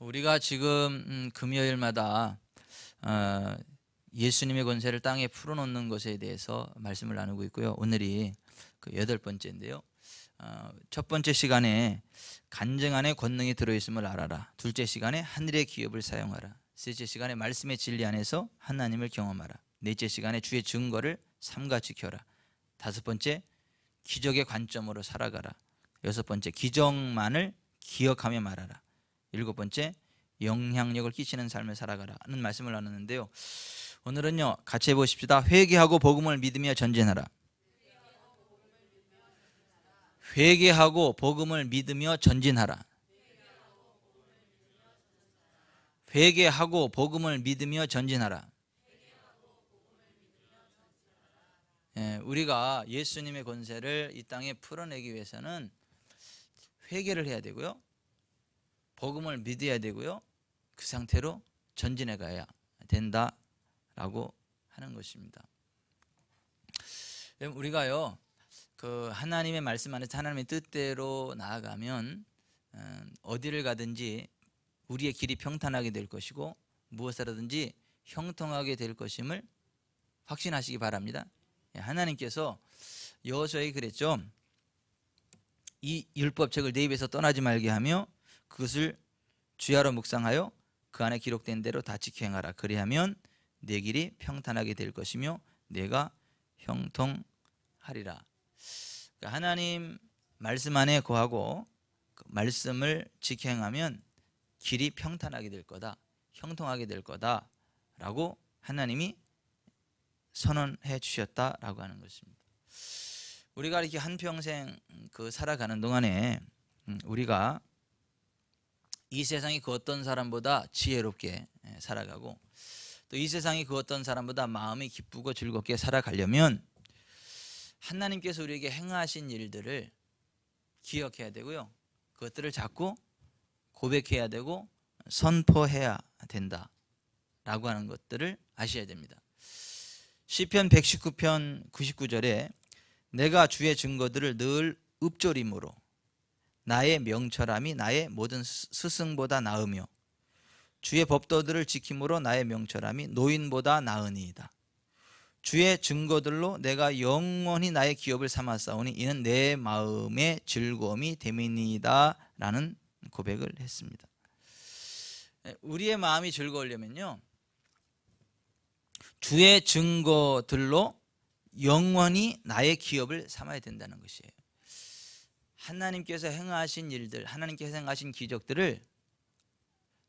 우리가 지금 금요일마다 예수님의 권세를 땅에 풀어놓는 것에 대해서 말씀을 나누고 있고요. 오늘이 그 8번째인데요. 첫 번째 시간에 간증 안에 권능이 들어있음을 알아라. 둘째 시간에 하늘의 기업을 사용하라. 셋째 시간에 말씀의 진리 안에서 하나님을 경험하라. 넷째 시간에 주의 증거를 삼가 지켜라. 다섯 번째, 기적의 관점으로 살아가라. 여섯 번째, 기적만을 기억하며 말하라. 일곱 번째, 영향력을 끼치는 삶을 살아가라 하는 말씀을 나눴는데요. 오늘은요, 같이 해보십시다. 회개하고 복음을 믿으며 전진하라. 회개하고 복음을 믿으며 전진하라. 회개하고 복음을 믿으며 전진하라. 우리가 예수님의 권세를 이 땅에 풀어내기 위해서는 회개를 해야 되고요, 복음을 믿어야 되고요, 그 상태로 전진해 가야 된다라고 하는 것입니다. 우리가요, 그 하나님의 말씀 안에서 하나님의 뜻대로 나아가면 어디를 가든지 우리의 길이 평탄하게 될 것이고 무엇을 하든지 형통하게 될 것임을 확신하시기 바랍니다. 하나님께서 여호수아에게 그랬죠. 이 율법책을 내 입에서 떠나지 말게 하며 그것을 주야로 묵상하여 그 안에 기록된 대로 다 지켜 행하라. 그리하면 내 길이 평탄하게 될 것이며 내가 형통하리라. 하나님 말씀 안에 거하고 그 말씀을 지켜 행하면 길이 평탄하게 될 거다, 형통하게 될 거다라고 하나님이 선언해 주셨다라고 하는 것입니다. 우리가 이렇게 한평생 살아가는 동안에 우리가 이 세상이 그 어떤 사람보다 지혜롭게 살아가고 또 이 세상이 그 어떤 사람보다 마음이 기쁘고 즐겁게 살아가려면 하나님께서 우리에게 행하신 일들을 기억해야 되고요, 그것들을 자꾸 고백해야 되고 선포해야 된다라고 하는 것들을 아셔야 됩니다. 시편 119편 99절에 내가 주의 증거들을 늘 읊조림으로 나의 명철함이 나의 모든 스승보다 나으며 주의 법도들을 지킴으로 나의 명철함이 노인보다 나으니이다. 주의 증거들로 내가 영원히 나의 기업을 삼았사오니 이는 내 마음의 즐거움이 됨이니이다 라는 고백을 했습니다. 우리의 마음이 즐거우려면요, 주의 증거들로 영원히 나의 기업을 삼아야 된다는 것이에요. 하나님께서 행하신 일들, 하나님께서 행하신 기적들을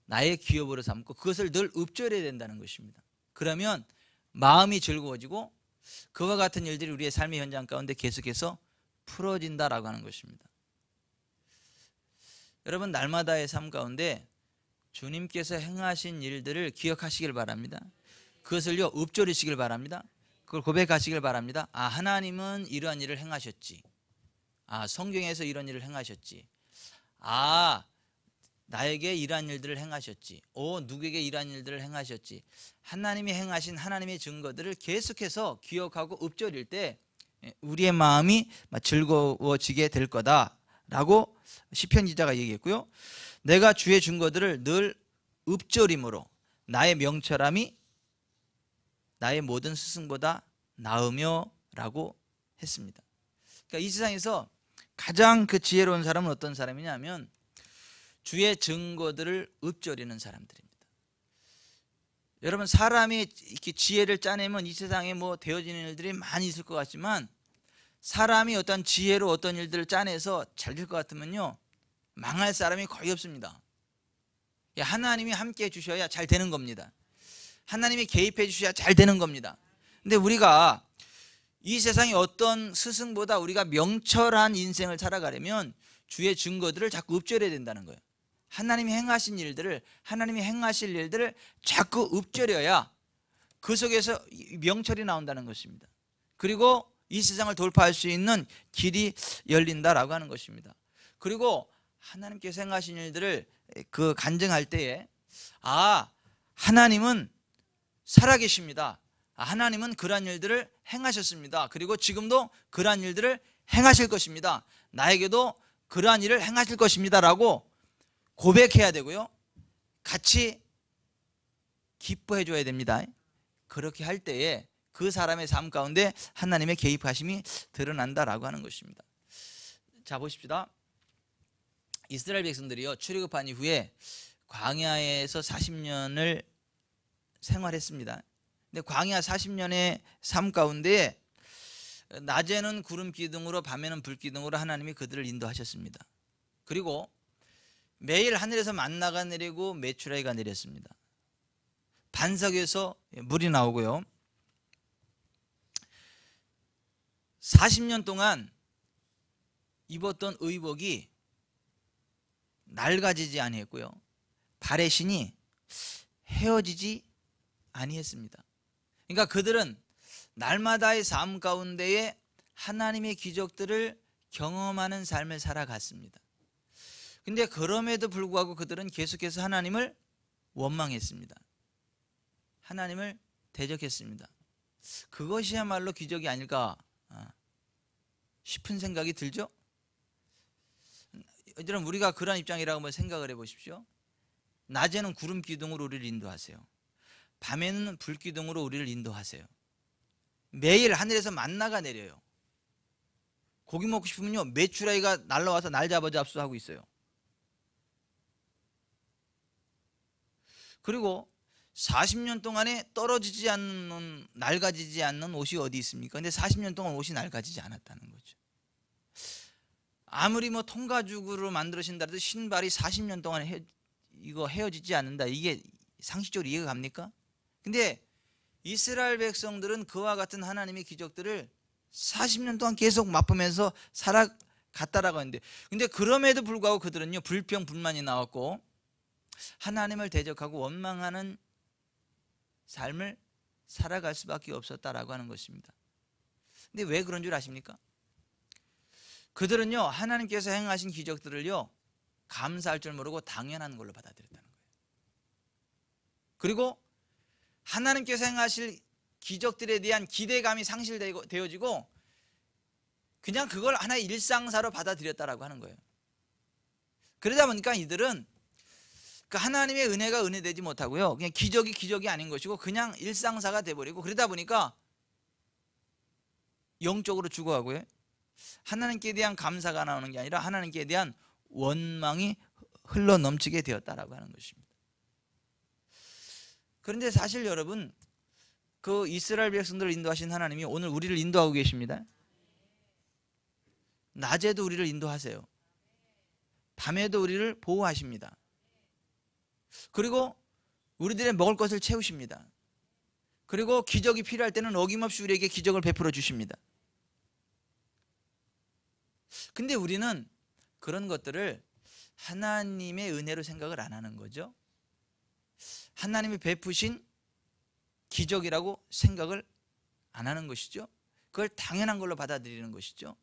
나의 기업으로 삼고 그것을 늘 읊조려야 된다는 것입니다. 그러면 마음이 즐거워지고 그와 같은 일들이 우리의 삶의 현장 가운데 계속해서 풀어진다라고 하는 것입니다. 여러분, 날마다의 삶 가운데 주님께서 행하신 일들을 기억하시길 바랍니다. 그것을요, 읊조리시길 바랍니다. 그걸 고백하시길 바랍니다. 아, 하나님은 이러한 일을 행하셨지. 아, 성경에서 이런 일을 행하셨지. 아, 나에게 이러한 일들을 행하셨지. 누구에게 이러한 일들을 행하셨지. 하나님이 행하신 하나님의 증거들을 계속해서 기억하고 읊조릴 때 우리의 마음이 즐거워지게 될 거다라고 시편 기자가 얘기했고요, 내가 주의 증거들을 늘 읊조림으로 나의 명철함이 나의 모든 스승보다 나으며 라고 했습니다. 그러니까 이 세상에서 가장 지혜로운 사람은 어떤 사람이냐면 주의 증거들을 읊조리는 사람들입니다. 여러분, 사람이 이렇게 지혜를 짜내면 이 세상에 되어지는 일들이 많이 있을 것 같지만 사람이 어떤 지혜로 어떤 일들을 짜내서 잘 될 것 같으면요, 망할 사람이 거의 없습니다. 하나님이 함께 해주셔야 잘 되는 겁니다. 하나님이 개입해 주셔야 잘 되는 겁니다. 근데 우리가 이 세상의 어떤 스승보다 우리가 명철한 인생을 살아가려면 주의 증거들을 자꾸 읊조려야 된다는 거예요. 하나님이 행하신 일들을, 하나님이 행하실 일들을 자꾸 읊조려야 그 속에서 명철이 나온다는 것입니다. 그리고 이 세상을 돌파할 수 있는 길이 열린다라고 하는 것입니다. 그리고 하나님께서 행하신 일들을 간증할 때에 하나님은 살아계십니다. 하나님은 그러한 일들을 행하셨습니다. 그리고 지금도 그러한 일들을 행하실 것입니다. 나에게도 그러한 일을 행하실 것입니다 라고 고백해야 되고요, 같이 기뻐해 줘야 됩니다. 그렇게 할 때에 그 사람의 삶 가운데 하나님의 개입하심이 드러난다라고 하는 것입니다. 자, 보십시다. 이스라엘 백성들이요, 출애굽한 이후에 광야에서 40년을 생활했습니다. 근데 광야 40년의 삶 가운데 낮에는 구름 기둥으로 밤에는 불 기둥으로 하나님이 그들을 인도하셨습니다. 그리고 매일 하늘에서 만나가 내리고 메추라기가 내렸습니다. 반석에서 물이 나오고요. 40년 동안 입었던 의복이 낡아지지 아니했고요. 발의 신이 헤어지지 아니했습니다. 그러니까 그들은 날마다의 삶 가운데에 하나님의 기적들을 경험하는 삶을 살아갔습니다. 근데 그럼에도 불구하고 그들은 계속해서 하나님을 원망했습니다. 하나님을 대적했습니다. 그것이야말로 기적이 아닐까 싶은 생각이 들죠. 여러분, 우리가 그런 입장이라고 한번 생각을 해보십시오. 낮에는 구름 기둥으로 우리를 인도하세요. 밤에는 불 기둥으로 우리를 인도하세요. 매일 하늘에서 만나가 내려요. 고기 먹고 싶으면요, 메추라기가 날라와서 날 잡아잡수 하고 있어요. 그리고 40년 동안에 떨어지지 않는, 낡아지지 않는 옷이 어디 있습니까? 근데 40년 동안 옷이 낡아지지 않았다는 거죠. 아무리 뭐 통가죽으로 만들어진다 해도 신발이 40년 동안 이거 헤어지지 않는다, 이게 상식적으로 이해가 갑니까? 근데 이스라엘 백성들은 그와 같은 하나님의 기적들을 40년 동안 계속 맛보면서 살아갔다라고 하는데, 근데 그럼에도 불구하고 그들은요, 불평 불만이 나왔고 하나님을 대적하고 원망하는 삶을 살아갈 수밖에 없었다라고 하는 것입니다. 근데 왜 그런 줄 아십니까? 그들은요, 하나님께서 행하신 기적들을요, 감사할 줄 모르고 당연한 걸로 받아들였다는 거예요. 그리고 하나님께서 행하실 기적들에 대한 기대감이 상실되어지고 그냥 그걸 하나의 일상사로 받아들였다라고 하는 거예요. 그러다 보니까 이들은 그 하나님의 은혜가 은혜되지 못하고요, 그냥 기적이 아닌 것이고 그냥 일상사가 돼버리고, 그러다 보니까 영적으로 죽어가고요, 하나님께 대한 감사가 나오는 게 아니라 하나님께 대한 원망이 흘러 넘치게 되었다라고 하는 것입니다. 그런데 사실 여러분, 그 이스라엘 백성들을 인도하신 하나님이 오늘 우리를 인도하고 계십니다. 낮에도 우리를 인도하세요. 밤에도 우리를 보호하십니다. 그리고 우리들의 먹을 것을 채우십니다. 그리고 기적이 필요할 때는 어김없이 우리에게 기적을 베풀어 주십니다. 근데 우리는 그런 것들을 하나님의 은혜로 생각을 안 하는 거죠. 하나님이 베푸신 기적이라고 생각을 안 하는 것이죠. 그걸 당연한 걸로 받아들이는 것이죠.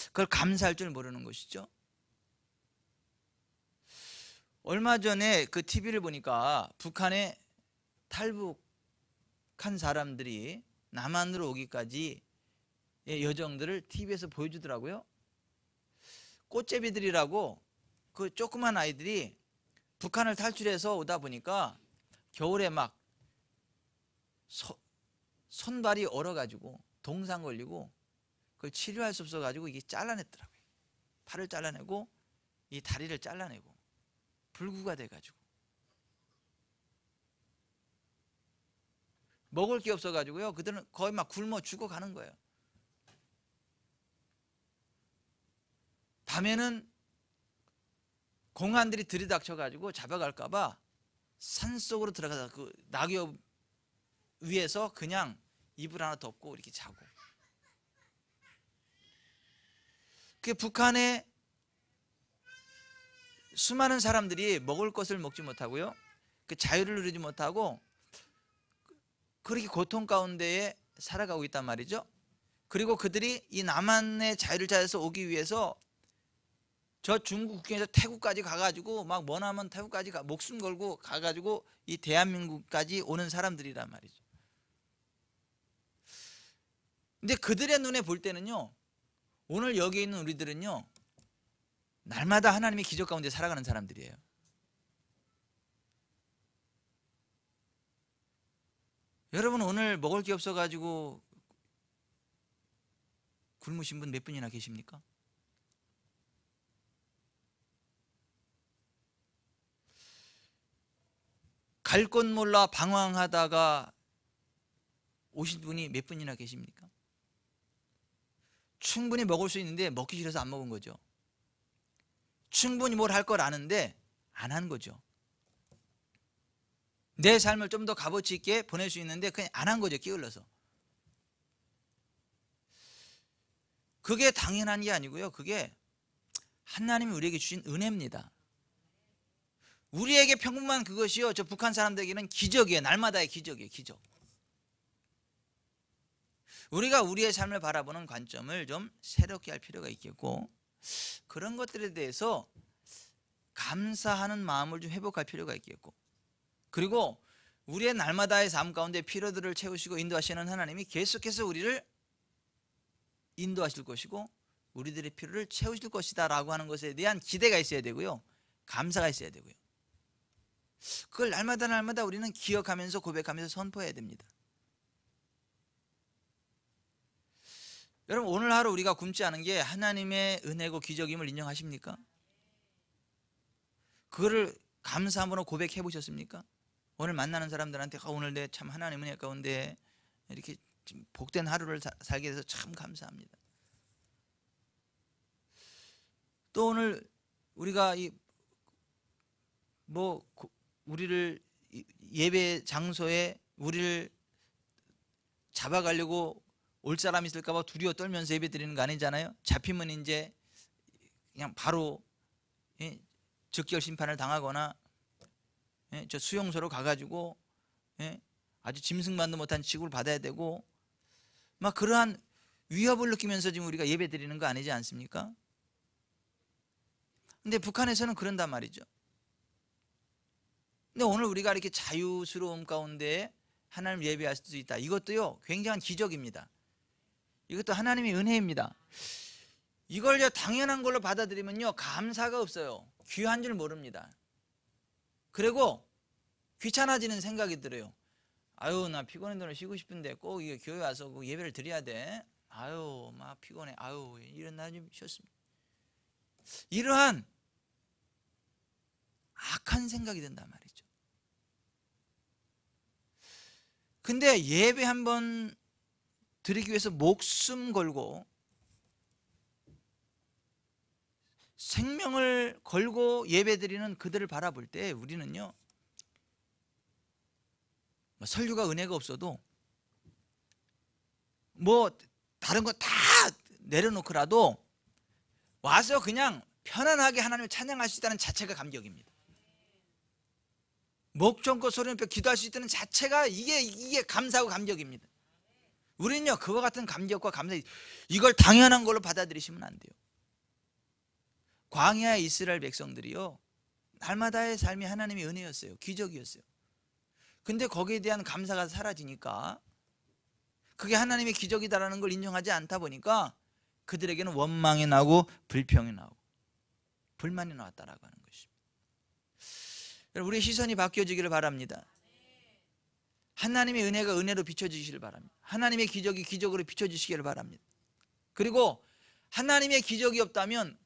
그걸 감사할 줄 모르는 것이죠. 얼마 전에 그 TV를 보니까 북한에 탈북한 사람들이 남한으로 오기까지 여정들을 TV에서 보여주더라고요. 꽃제비들이라고 그 조그만 아이들이 북한을 탈출해서 오다 보니까 겨울에 막 손발이 얼어가지고 동상 걸리고 그걸 치료할 수 없어가지고 이게 잘라냈더라고요. 팔을 잘라내고 이 다리를 잘라내고 불구가 돼가지고 먹을 게 없어가지고요, 그들은 거의 막 굶어 죽어가는 거예요. 밤에는 공안들이 들이닥쳐가지고 잡아갈까봐 산속으로 들어가서 그 낙엽 위에서 그냥 이불 하나 덮고 이렇게 자고, 그 북한의 수많은 사람들이 먹을 것을 먹지 못하고요, 그 자유를 누리지 못하고 그렇게 고통 가운데에 살아가고 있단 말이죠. 그리고 그들이 이 남한의 자유를 찾아서 오기 위해서 저 중국 국경에서 태국까지 가가지고 막 머나먼 태국까지 목숨 걸고 가가지고 이 대한민국까지 오는 사람들이란 말이죠. 근데 그들의 눈에 볼 때는요, 오늘 여기 있는 우리들은요, 날마다 하나님의 기적 가운데 살아가는 사람들이에요. 여러분 오늘 먹을 게 없어가지고 굶으신 분 몇 분이나 계십니까? 갈 곳 몰라 방황하다가 오신 분이 몇 분이나 계십니까? 충분히 먹을 수 있는데 먹기 싫어서 안 먹은 거죠. 충분히 뭘 할 걸 아는데 안 한 거죠. 내 삶을 좀 더 값어치 있게 보낼 수 있는데 그냥 안 한 거죠. 게을러서. 그게 당연한 게 아니고요. 그게 하나님이 우리에게 주신 은혜입니다. 우리에게 평범한 그것이요, 저 북한 사람들에게는 기적이에요. 날마다의 기적이에요. 기적. 우리가 우리의 삶을 바라보는 관점을 좀 새롭게 할 필요가 있겠고, 그런 것들에 대해서 감사하는 마음을 좀 회복할 필요가 있겠고, 그리고 우리의 날마다의 삶 가운데 필요들을 채우시고 인도하시는 하나님이 계속해서 우리를 인도하실 것이고 우리들의 필요를 채우실 것이다 라고 하는 것에 대한 기대가 있어야 되고요, 감사가 있어야 되고요. 그걸 날마다 우리는 기억하면서 고백하면서 선포해야 됩니다. 여러분, 오늘 하루 우리가 굶지 않은 게 하나님의 은혜고 기적임을 인정하십니까? 그거를 감사함으로 고백해 보셨습니까? 오늘 만나는 사람들한테 오늘 내 참 하나님 은혜 가운데 이렇게 복된 하루를 살게 돼서 참 감사합니다. 또 오늘 우리가 우리를 예배 장소에 우리를 잡아가려고 올 사람이 있을까 봐 두려워 떨면서 예배 드리는 거 아니잖아요. 잡히면 이제 그냥 바로 즉결 심판을 당하거나 저 수용소로 가가지고 아주 짐승만도 못한 취급을 받아야 되고 막 그러한 위협을 느끼면서 지금 우리가 예배 드리는 거 아니지 않습니까? 근데 북한에서는 그런단 말이죠. 근데 오늘 우리가 이렇게 자유스러움 가운데 하나님 예배할 수 있다. 이것도요 굉장한 기적입니다. 이것도 하나님의 은혜입니다. 이걸 당연한 걸로 받아들이면요 감사가 없어요. 귀한 줄 모릅니다. 그리고 귀찮아지는 생각이 들어요. 아유, 나 피곤해, 오늘 쉬고 싶은데 꼭 이게 교회 와서 예배를 드려야 돼. 아유, 막 피곤해. 아유, 이런 날 좀 쉬었습니다. 이러한 악한 생각이 든단 말이죠. 근데 예배 한번 드리기 위해서 목숨 걸고 생명을 걸고 예배 드리는 그들을 바라볼 때 우리는요 설교가 은혜가 없어도 다른 거 다 내려놓고라도 와서 그냥 편안하게 하나님을 찬양할 수 있다는 자체가 감격입니다. 목전껏 소리내며 기도할 수 있다는 자체가 이게 감사하고 감격입니다. 우리는요 그와 같은 감격과 감사, 이걸 당연한 걸로 받아들이시면 안 돼요. 광야의 이스라엘 백성들이요 날마다의 삶이 하나님의 은혜였어요. 기적이었어요. 근데 거기에 대한 감사가 사라지니까, 그게 하나님의 기적이다라는 걸 인정하지 않다 보니까 그들에게는 원망이 나고 불평이 나고 불만이 나왔다라고 하는 것입니다. 우리의 시선이 바뀌어지기를 바랍니다. 하나님의 은혜가 은혜로 비춰지시기를 바랍니다. 하나님의 기적이 기적으로 비춰지시기를 바랍니다. 그리고 하나님의 기적이 없다면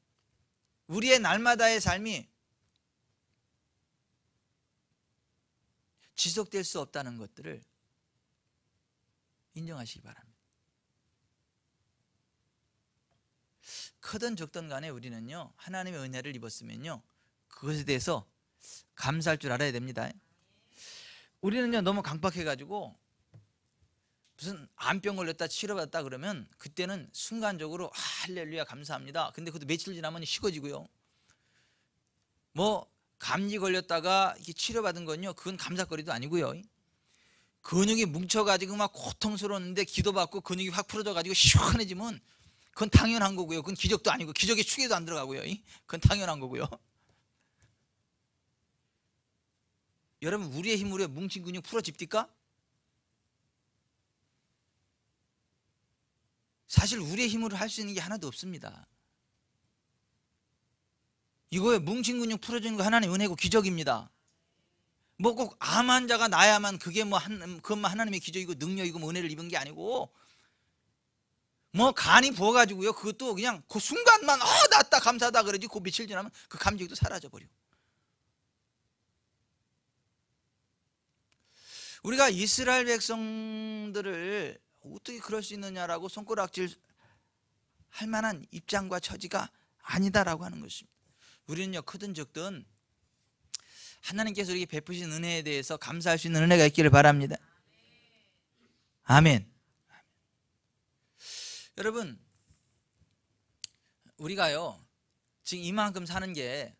우리의 날마다의 삶이 지속될 수 없다는 것들을 인정하시기 바랍니다. 크든 적든 간에 우리는요 하나님의 은혜를 입었으면요 그것에 대해서 감사할 줄 알아야 됩니다. 우리는요 너무 강박해가지고 무슨 암병 걸렸다 치료받았다 그러면 그때는 순간적으로 할렐루야 감사합니다. 근데 그것도 며칠 지나면 식어지고요, 감기 걸렸다가 이렇게 치료받은 건요 그건 감사거리도 아니고요, 근육이 뭉쳐가지고 막 고통스러웠는데 기도받고 근육이 확 풀어져가지고 시원해지면 그건 당연한 거고요. 그건 기적도 아니고 기적의 축에도 안 들어가고요. 그건 당연한 거고요. 여러분, 우리의 힘으로 뭉친 근육 풀어집니까? 사실 우리의 힘으로 할 수 있는 게 하나도 없습니다. 이거에 뭉친 근육 풀어지는 거 하나님 은혜고 기적입니다. 뭐 꼭 암 환자가 나야만 그게 뭐 그것만 하나님의 기적이고 능력이고 뭐 은혜를 입은 게 아니고, 뭐 간이 부어가지고요, 그것도 그냥 그 순간만 낫다 감사하다 그러지 그 며칠 지나면 그 감정도 사라져 버려. 우리가 이스라엘 백성들을 어떻게 그럴 수 있느냐라고 손가락질 할 만한 입장과 처지가 아니다라고 하는 것입니다. 우리는요, 크든 적든 하나님께서 우리에게 베푸신 은혜에 대해서 감사할 수 있는 은혜가 있기를 바랍니다. 아멘. 여러분, 우리가요 지금 이만큼 사는 게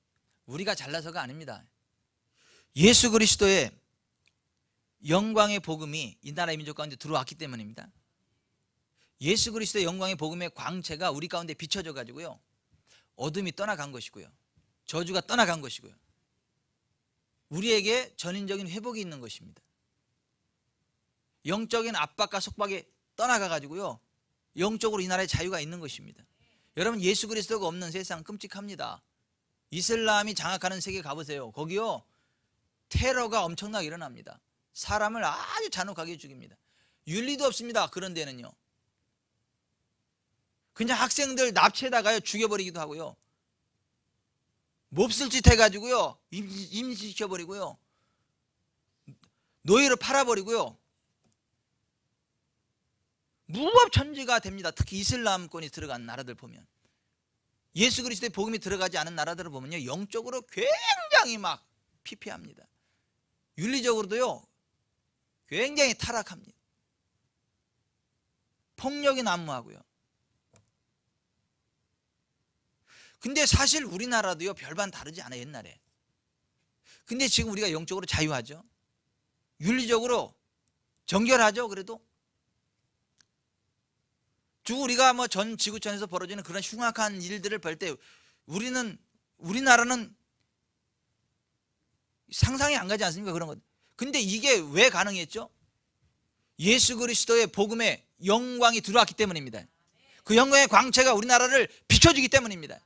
우리가 잘나서가 아닙니다. 예수 그리스도의 영광의 복음이 이 나라의 민족 가운데 들어왔기 때문입니다. 예수 그리스도의 영광의 복음의 광채가 우리 가운데 비춰져 가지고요, 어둠이 떠나간 것이고요, 저주가 떠나간 것이고요, 우리에게 전인적인 회복이 있는 것입니다. 영적인 압박과 속박이 떠나가 가지고요, 영적으로 이 나라에 자유가 있는 것입니다. 여러분, 예수 그리스도가 없는 세상 끔찍합니다. 이슬람이 장악하는 세계 가보세요. 거기요 테러가 엄청나게 일어납니다. 사람을 아주 잔혹하게 죽입니다. 윤리도 없습니다. 그런 데는요, 그냥 학생들 납치에다가요 죽여버리기도 하고요, 몹쓸 짓 해가지고요 임시시켜버리고요, 노예로 팔아버리고요, 무법천지가 됩니다. 특히 이슬람권이 들어간 나라들 보면, 예수 그리스도의 복음이 들어가지 않은 나라들을 보면요, 영적으로 굉장히 막 피폐합니다. 윤리적으로도요 굉장히 타락합니다. 폭력이 난무하고요. 근데 사실 우리나라도요 별반 다르지 않아요, 옛날에. 근데 지금 우리가 영적으로 자유하죠, 윤리적으로 정결하죠. 그래도 우리가 뭐 전 지구촌에서 벌어지는 그런 흉악한 일들을 볼 때 우리나라는 상상이 안 가지 않습니까, 그런 것. 근데 이게 왜 가능했죠? 예수 그리스도의 복음의 영광이 들어왔기 때문입니다. 그 영광의 광채가 우리나라를 비춰주기 때문입니다.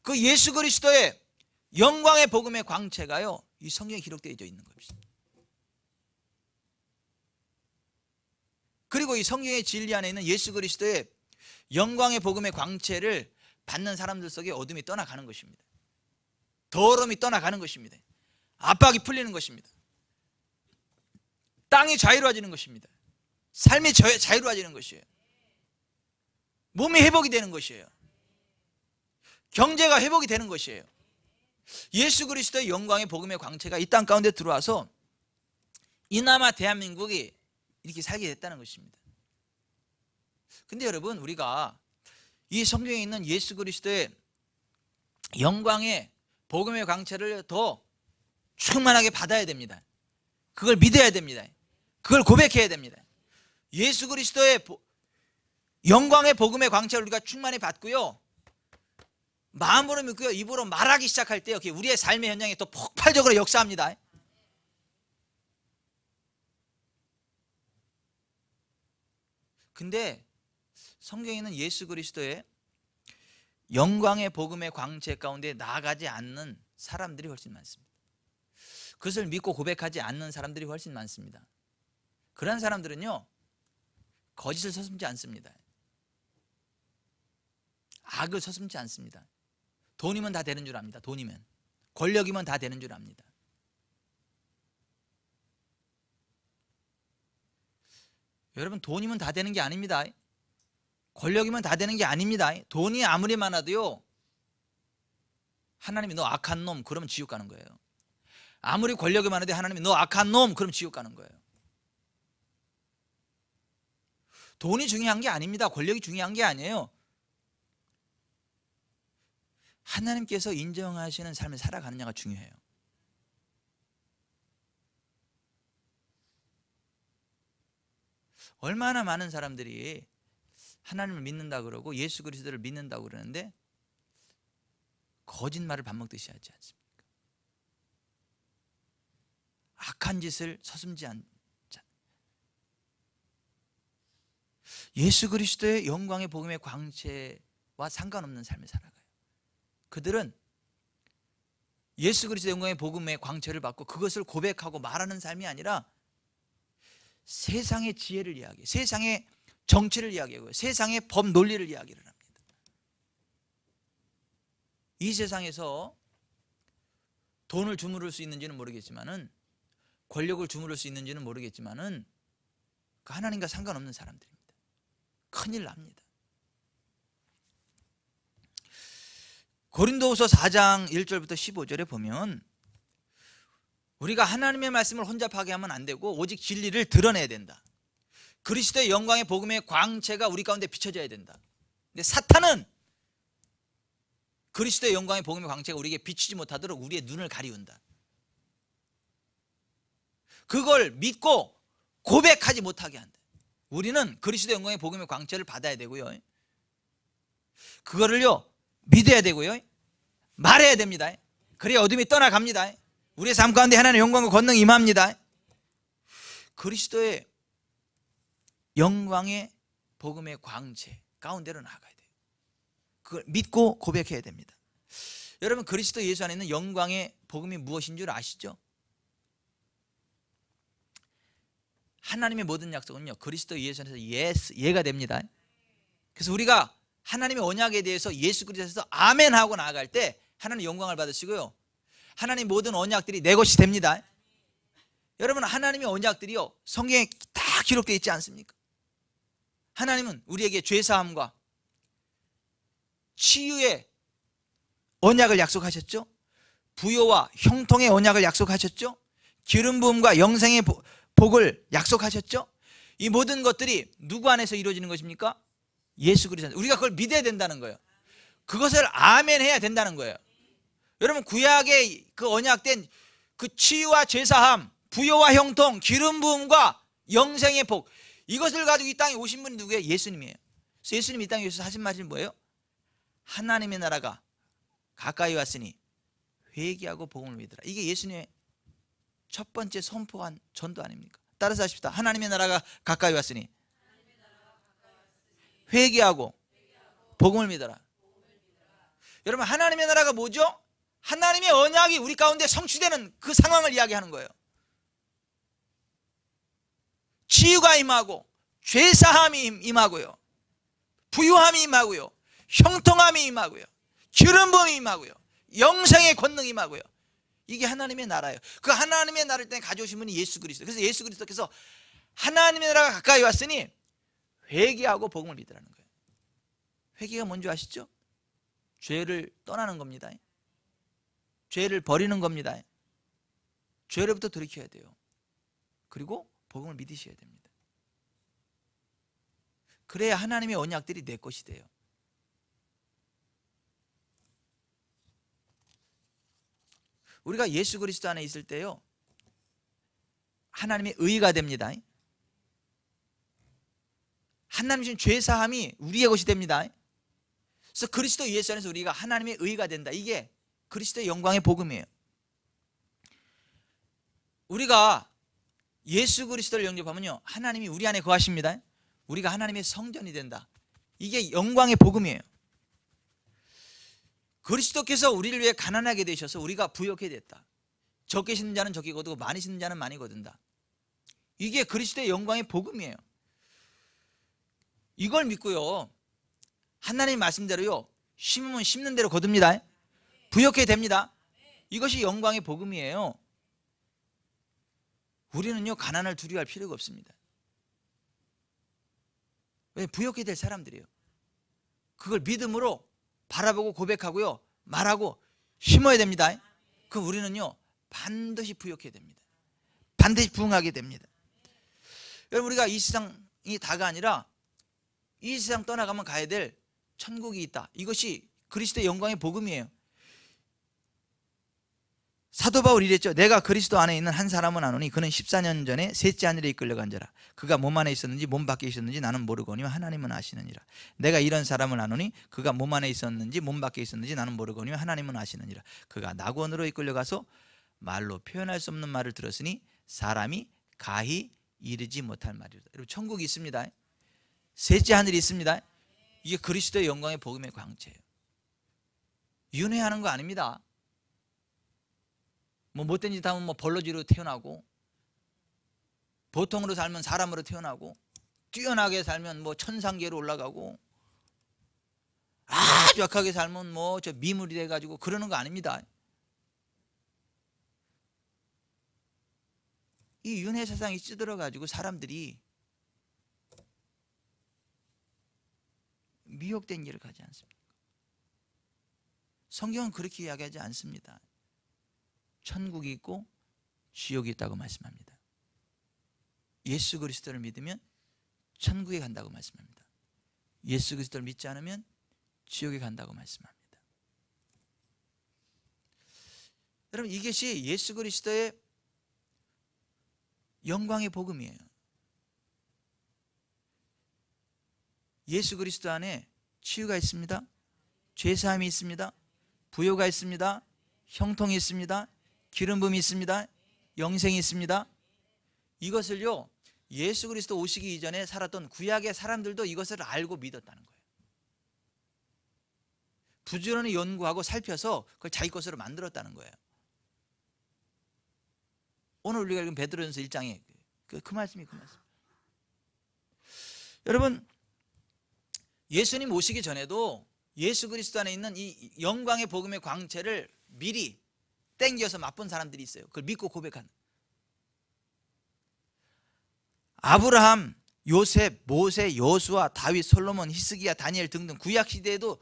그 예수 그리스도의 영광의 복음의 광채가요 이 성경에 기록되어 있는 것입니다. 그리고 이 성경의 진리 안에 있는 예수 그리스도의 영광의 복음의 광채를 받는 사람들 속에 어둠이 떠나가는 것입니다. 더러움이 떠나가는 것입니다. 압박이 풀리는 것입니다. 땅이 자유로워지는 것입니다. 삶이 자유로워지는 것이에요. 몸이 회복이 되는 것이에요. 경제가 회복이 되는 것이에요. 예수 그리스도의 영광의 복음의 광채가 이 땅 가운데 들어와서 이나마 대한민국이 이렇게 살게 됐다는 것입니다. 근데 여러분, 우리가 이 성경에 있는 예수 그리스도의 영광의 복음의 광채를 더 충만하게 받아야 됩니다. 그걸 믿어야 됩니다. 그걸 고백해야 됩니다. 예수 그리스도의 영광의 복음의 광채를 우리가 충만히 받고요, 마음으로 믿고요, 입으로 말하기 시작할 때 우리의 삶의 현장에 또 폭발적으로 역사합니다. 근데 성경에 있는 예수 그리스도의 영광의 복음의 광채 가운데 나아가지 않는 사람들이 훨씬 많습니다. 그것을 믿고 고백하지 않는 사람들이 훨씬 많습니다. 그런 사람들은요 거짓을 서슴지 않습니다. 악을 서슴지 않습니다. 돈이면 다 되는 줄 압니다. 돈이면, 권력이면 다 되는 줄 압니다. 여러분, 돈이면 다 되는 게 아닙니다. 권력이면 다 되는 게 아닙니다. 돈이 아무리 많아도요, 하나님이 너 악한 놈 그러면 지옥 가는 거예요. 아무리 권력이 많아도 하나님이 너 악한 놈 그러면 지옥 가는 거예요. 돈이 중요한 게 아닙니다. 권력이 중요한 게 아니에요. 하나님께서 인정하시는 삶을 살아가느냐가 중요해요. 얼마나 많은 사람들이 하나님을 믿는다 그러고 예수 그리스도를 믿는다고 그러는데 거짓말을 밥 먹듯이 하지 않습니까? 악한 짓을 서슴지 않자. 예수 그리스도의 영광의 복음의 광채와 상관없는 삶을 살아가요. 그들은 예수 그리스도의 영광의 복음의 광채를 받고 그것을 고백하고 말하는 삶이 아니라 세상의 지혜를 이야기해요. 세상의 정치를 이야기하고요. 세상의 법 논리를 이야기를 합니다. 이 세상에서 돈을 주무를 수 있는지는 모르겠지만은, 권력을 주무를 수 있는지는 모르겠지만은, 그 하나님과 상관없는 사람들입니다. 큰일 납니다. 고린도후서 4장 1절부터 15절에 보면 우리가 하나님의 말씀을 혼자 파괴하면 안 되고 오직 진리를 드러내야 된다. 그리스도의 영광의 복음의 광채가 우리 가운데 비춰져야 된다. 근데 사탄은 그리스도의 영광의 복음의 광채가 우리에게 비추지 못하도록 우리의 눈을 가리운다. 그걸 믿고 고백하지 못하게 한다. 우리는 그리스도의 영광의 복음의 광채를 받아야 되고요, 그거를요 믿어야 되고요, 말해야 됩니다. 그래야 어둠이 떠나갑니다. 우리의 삶 가운데 하나님의 영광과 권능이 임합니다. 그리스도의 영광의 복음의 광채 가운데로 나아가야 돼요. 그걸 믿고 고백해야 됩니다. 여러분, 그리스도 예수 안에 있는 영광의 복음이 무엇인 줄 아시죠? 하나님의 모든 약속은요 그리스도 예수 안에서 예가 됩니다. 그래서 우리가 하나님의 언약에 대해서 예수 그리스도에서 아멘 하고 나아갈 때 하나님 영광을 받으시고요, 하나님 모든 언약들이 내 것이 됩니다. 여러분, 하나님의 언약들이요 성경에 다 기록되어 있지 않습니까? 하나님은 우리에게 죄사함과 치유의 언약을 약속하셨죠. 부요와 형통의 언약을 약속하셨죠. 기름 부음과 영생의 복을 약속하셨죠. 이 모든 것들이 누구 안에서 이루어지는 것입니까? 예수 그리스도. 우리가 그걸 믿어야 된다는 거예요. 그것을 아멘 해야 된다는 거예요. 여러분, 구약의 그 언약된 그 치유와 죄사함, 부요와 형통, 기름 부음과 영생의 복, 이것을 가지고 이 땅에 오신 분이 누구예요? 예수님이에요. 그래서 예수님이 이 땅에 오셔서 하신 말씀이 뭐예요? 하나님의 나라가 가까이 왔으니 회개하고 복음을 믿으라. 이게 예수님의 첫 번째 선포한 전도 아닙니까? 따라서 하십시다. 하나님의 나라가 가까이 왔으니 회개하고 복음을 믿어라. 여러분, 하나님의 나라가 뭐죠? 하나님의 언약이 우리 가운데 성취되는 그 상황을 이야기하는 거예요. 치유가 임하고 죄사함이 임하고요, 부유함이 임하고요, 형통함이 임하고요, 기름 부음이 임하고요, 영생의 권능이 임하고요. 이게 하나님의 나라예요. 그 하나님의 나라를 때문에 가져오신 분이 예수 그리스도. 그래서 예수 그리스도께서 하나님의 나라가 가까이 왔으니 회개하고 복음을 믿으라는 거예요. 회개가 뭔지 아시죠? 죄를 떠나는 겁니다. 죄를 버리는 겁니다. 죄로부터 돌이켜야 돼요. 그리고 복음을 믿으셔야 됩니다. 그래야 하나님의 언약들이 내 것이 돼요. 우리가 예수 그리스도 안에 있을 때요 하나님의 의가 됩니다. 하나님 주신 죄사함이 우리의 것이 됩니다. 그래서 그리스도 예수 안에서 우리가 하나님의 의가 된다. 이게 그리스도의 영광의 복음이에요. 우리가 예수 그리스도를 영접하면요 하나님이 우리 안에 거하십니다. 우리가 하나님의 성전이 된다. 이게 영광의 복음이에요. 그리스도께서 우리를 위해 가난하게 되셔서 우리가 부욕하게 됐다. 적게 심는 자는 적게 거두고 많이 심는 자는 많이 거둔다. 이게 그리스도의 영광의 복음이에요. 이걸 믿고요 하나님 말씀대로요 심으면 심는 대로 거둡니다. 부욕하게 됩니다. 이것이 영광의 복음이에요. 우리는요 가난을 두려워할 필요가 없습니다. 왜? 부욕하게 될 사람들이에요. 그걸 믿음으로 바라보고 고백하고요 말하고 심어야 됩니다. 그럼 우리는요 반드시 부욕해야 됩니다. 반드시 부응하게 됩니다. 여러분, 우리가 이 세상이 다가 아니라 이 세상 떠나가면 가야 될 천국이 있다. 이것이 그리스도의 영광의 복음이에요. 사도 바울이 이랬죠. 내가 그리스도 안에 있는 한 사람은 아노니 그는 14년 전에 셋째 하늘에 이끌려간 자라. 그가 몸 안에 있었는지 몸 밖에 있었는지 나는 모르거니와 하나님은 아시느니라. 내가 이런 사람을 아노니 그가 몸 안에 있었는지 몸 밖에 있었는지 나는 모르거니와 하나님은 아시느니라. 그가 낙원으로 이끌려가서 말로 표현할 수 없는 말을 들었으니 사람이 가히 이르지 못할 말이다. 여러분, 천국이 있습니다. 셋째 하늘이 있습니다. 이게 그리스도의 영광의 복음의 광채예요. 윤회하는 거 아닙니다. 뭐 못된 짓 하면 뭐 벌러지로 태어나고, 보통으로 살면 사람으로 태어나고, 뛰어나게 살면 뭐 천상계로 올라가고, 아주 약하게 살면 뭐 저 미물이 돼가지고 그러는 거 아닙니다. 이 윤회 사상이 찌들어가지고 사람들이 미혹된 길을 가지 않습니까? 성경은 그렇게 이야기하지 않습니다. 천국이 있고 지옥이 있다고 말씀합니다. 예수 그리스도를 믿으면 천국에 간다고 말씀합니다. 예수 그리스도를 믿지 않으면 지옥에 간다고 말씀합니다. 여러분, 이것이 예수 그리스도의 영광의 복음이에요. 예수 그리스도 안에 치유가 있습니다. 죄사함이 있습니다. 부요가 있습니다. 형통이 있습니다. 기름 부음이 있습니다. 영생이 있습니다. 이것을요, 예수 그리스도 오시기 이전에 살았던 구약의 사람들도 이것을 알고 믿었다는 거예요. 부지런히 연구하고 살펴서 그걸 자기 것으로 만들었다는 거예요. 오늘 우리가 읽은 베드로전서 1장에 그 말씀이 그 말씀. 여러분, 예수님 오시기 전에도 예수 그리스도 안에 있는 이 영광의 복음의 광채를 미리 땡겨서 맛본 사람들이 있어요. 그걸 믿고 고백하는. 아브라함, 요셉, 모세, 여수아, 다윗, 솔로몬, 히스기야, 다니엘 등등 구약 시대에도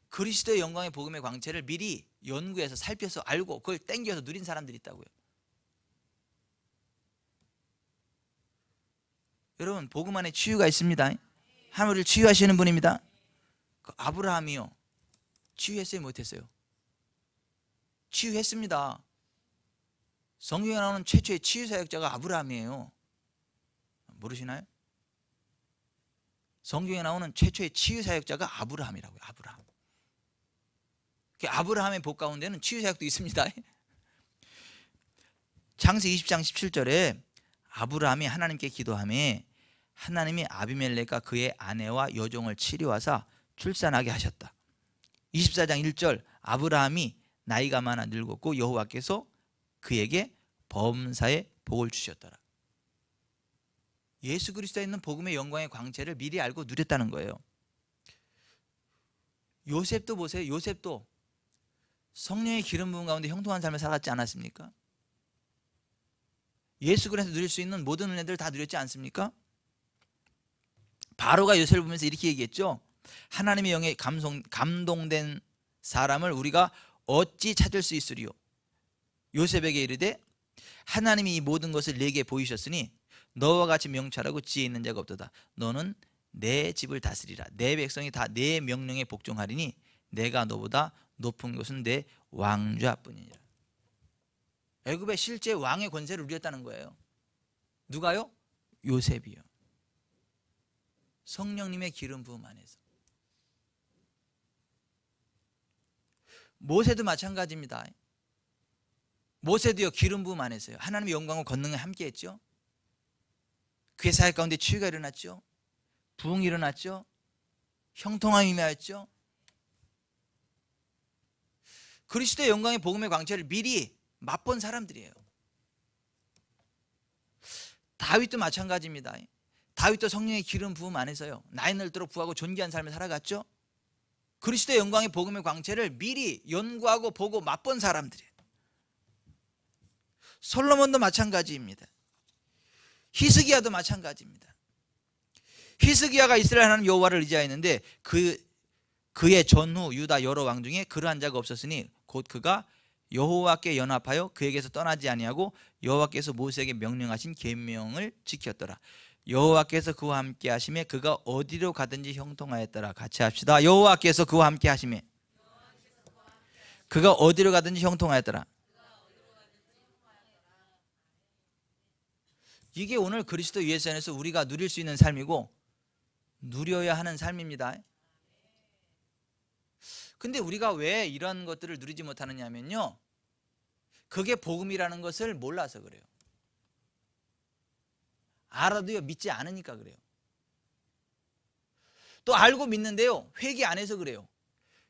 그리스도의 영광의 복음의 광채를 미리 연구해서 살펴서 알고 그걸 땡겨서 누린 사람들이 있다고요. 여러분, 복음 안에 치유가 있습니다. 하늘을 치유하시는 분입니다. 아브라함이요, 치유했어요, 못했어요? 치유했습니다. 성경에 나오는 최초의 치유사역자가 아브라함이에요. 모르시나요? 성경에 나오는 최초의 치유사역자가 아브라함이라고요. 아브라함. 아브라함의 복 가운데는 치유사역도 있습니다. 창세기 20장 17절에 아브라함이 하나님께 기도하며 하나님이 아비멜렉과 그의 아내와 여종을 치료하사 출산하게 하셨다. 24장 1절 아브라함이 나이가 많아 늙었고 여호와께서 그에게 범사의 복을 주셨더라. 예수 그리스도에 있는 복음의 영광의 광채를 미리 알고 누렸다는 거예요. 요셉도 보세요. 요셉도 성령의 기름 부음 가운데 형통한 삶을 살았지 않았습니까? 예수 그리스도 누릴 수 있는 모든 은혜들 다 누렸지 않습니까? 바로가 요셉을 보면서 이렇게 얘기했죠. 하나님의 영에 감동된 사람을 우리가 어찌 찾을 수 있으리요? 요셉에게 이르되 하나님이 이 모든 것을 내게 보이셨으니 너와 같이 명철하고 지혜 있는 자가 없도다. 너는 내 집을 다스리라. 내 백성이 다 내 명령에 복종하리니 내가 너보다 높은 곳은 내 왕좌뿐이니라. 애굽의 실제 왕의 권세를 누렸다는 거예요. 누가요? 요셉이요. 성령님의 기름 부음 안에서. 모세도 마찬가지입니다. 모세도요, 기름 부음 안에서요. 하나님의 영광과 권능에 함께 했죠. 그의 사역 가운데 치유가 일어났죠. 부흥이 일어났죠. 형통함이 임하였죠. 그리스도의 영광의 복음의 광채를 미리 맛본 사람들이에요. 다윗도 마찬가지입니다. 다윗도 성령의 기름 부음 안에서요, 나이 들도록 부하고 존귀한 삶을 살아갔죠. 그리스도의 영광의 복음의 광채를 미리 연구하고 보고 맛본 사람들이에요. 솔로몬도 마찬가지입니다. 히스기야도 마찬가지입니다. 히스기야가 이스라엘 하나님 여호와를 의지하였는데 그의 전후 유다 여러 왕 중에 그러한 자가 없었으니 곧 그가 여호와께 연합하여 그에게서 떠나지 아니하고 여호와께서 모세에게 명령하신 계명을 지켰더라. 여호와께서 그와 함께 하심에 그가 어디로 가든지 형통하였더라. 같이 합시다. 여호와께서 그와 함께 하심에 그가 어디로 가든지 형통하였더라. 이게 오늘 그리스도 예수 안에서 우리가 누릴 수 있는 삶이고 누려야 하는 삶입니다. 근데 우리가 왜 이런 것들을 누리지 못하느냐 하면요, 그게 복음이라는 것을 몰라서 그래요. 알아도요, 믿지 않으니까 그래요. 또 알고 믿는데요, 회개 안 해서 그래요.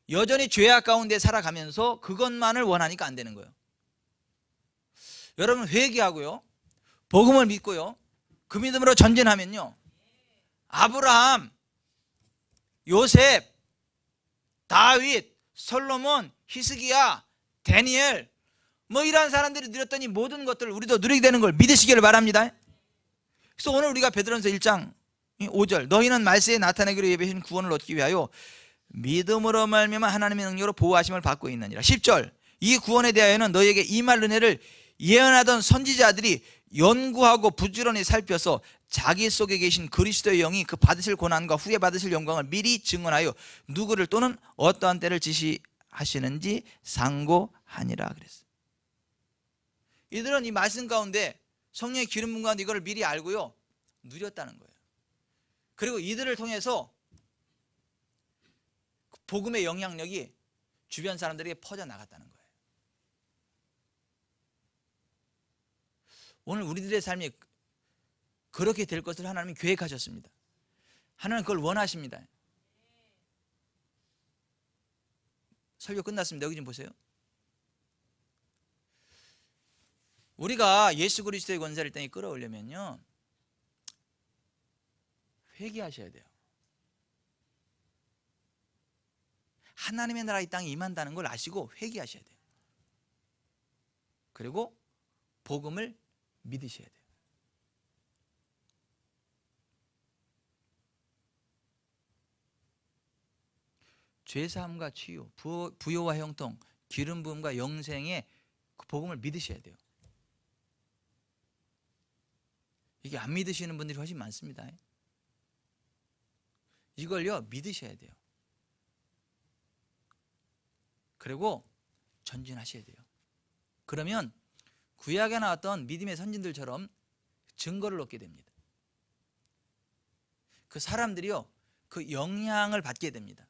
여전히 죄악 가운데 살아가면서 그것만을 원하니까 안 되는 거예요. 여러분 회개하고요, 복음을 믿고요, 그 믿음으로 전진하면요, 아브라함, 요셉, 다윗, 솔로몬, 히스기야, 다니엘 뭐 이러한 사람들이 누렸더니 모든 것들을 우리도 누리게 되는 걸 믿으시기를 바랍니다. 그래서 오늘 우리가 베드로전서 1장 5절, 너희는 말세에 나타내기로 예비하신 구원을 얻기 위하여 믿음으로 말미암아 하나님의 능력으로 보호하심을 받고 있느니라. 10절, 이 구원에 대하여는 너희에게 임할 은혜를 예언하던 선지자들이 연구하고 부지런히 살펴서 자기 속에 계신 그리스도의 영이 그 받으실 고난과 후에 받으실 영광을 미리 증언하여 누구를 또는 어떠한 때를 지시하시는지 상고하니라 그랬어요. 이들은 이 말씀 가운데 성령의 기름 부음 가운데 이걸 미리 알고요, 누렸다는 거예요. 그리고 이들을 통해서 복음의 영향력이 주변 사람들에게 퍼져나갔다는 거예요. 오늘 우리들의 삶이 그렇게 될 것을 하나님이 계획하셨습니다. 하나님 그걸 원하십니다. 설교 끝났습니다. 여기 좀 보세요. 우리가 예수 그리스도의 권세를 땅에 끌어올려면요, 회개하셔야 돼요. 하나님의 나라 이 땅에 임한다는 걸 아시고 회개하셔야 돼요. 그리고 복음을 믿으셔야 돼요. 죄사함과 치유, 부요와 형통, 기름 부음과 영생의 그 복음을 믿으셔야 돼요. 이게 안 믿으시는 분들이 훨씬 많습니다. 이걸요 믿으셔야 돼요. 그리고 전진하셔야 돼요. 그러면 구약에 나왔던 믿음의 선진들처럼 증거를 얻게 됩니다. 그 사람들이요 그 영향을 받게 됩니다.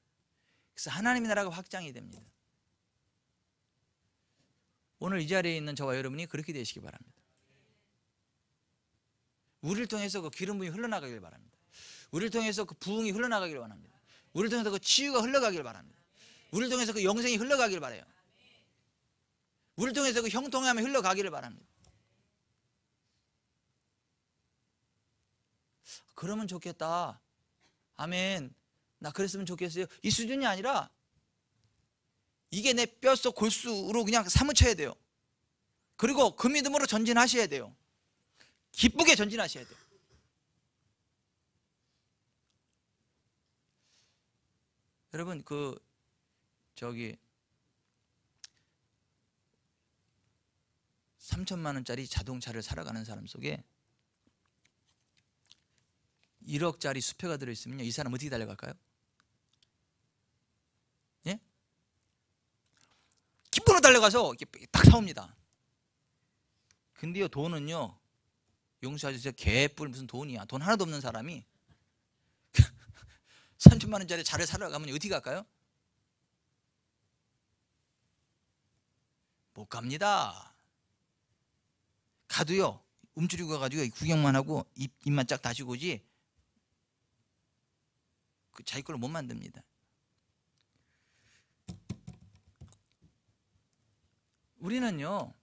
그래서 하나님의 나라가 확장이 됩니다. 오늘 이 자리에 있는 저와 여러분이 그렇게 되시기 바랍니다. 우리를 통해서 그 기름 부음이 흘러나가길 바랍니다. 우리를 통해서 그 부흥이 흘러나가길 원합니다. 우리를 통해서 그 치유가 흘러가길 바랍니다. 우리를 통해서 그 영생이 흘러가길 바라요. 우리를 통해서 그 형통함이 흘러가기를 바랍니다. 그러면 좋겠다. 아멘. 나 그랬으면 좋겠어요. 이 수준이 아니라 이게 내 뼛속 골수로 그냥 사무쳐야 돼요. 그리고 그 믿음으로 전진하셔야 돼요. 기쁘게 전진하셔야 돼요. 여러분 3천만 원짜리 자동차를 살아가는 사람 속에 1억짜리 수표가 들어있으면요, 이 사람 어떻게 달려갈까요? 예? 기쁨으로 달려가서 이렇게 딱 사옵니다. 근데요 돈은요, 용서해 주세요, 개뿔 무슨 돈이야. 돈 하나도 없는 사람이 3천만 원짜리 차를 사러 가면 어디 갈까요? 못 갑니다. 가도요 움츠리고 가가지고 구경만 하고 입만 쫙 다시고 오지 그 자기 걸로 못 만듭니다. 우리는요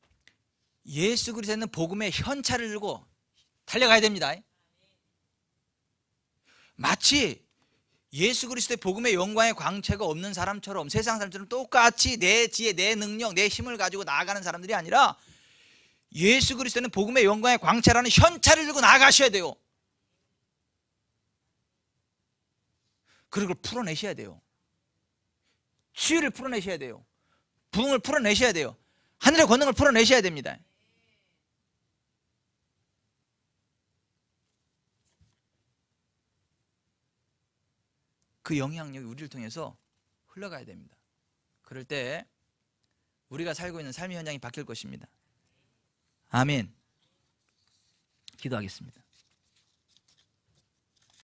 예수 그리스도에 있는 복음의 현차를 들고 달려가야 됩니다. 마치 예수 그리스도의 복음의 영광의 광채가 없는 사람처럼, 세상 사람처럼 똑같이 내 지혜, 내 능력, 내 힘을 가지고 나아가는 사람들이 아니라 예수 그리스도는 복음의 영광의 광채라는 현차를 들고 나아가셔야 돼요. 그걸 풀어내셔야 돼요. 치유를 풀어내셔야 돼요. 부흥을 풀어내셔야 돼요. 하늘의 권능을 풀어내셔야 됩니다. 그 영향력이 우리를 통해서 흘러가야 됩니다. 그럴 때 우리가 살고 있는 삶의 현장이 바뀔 것입니다. 아멘. 기도하겠습니다.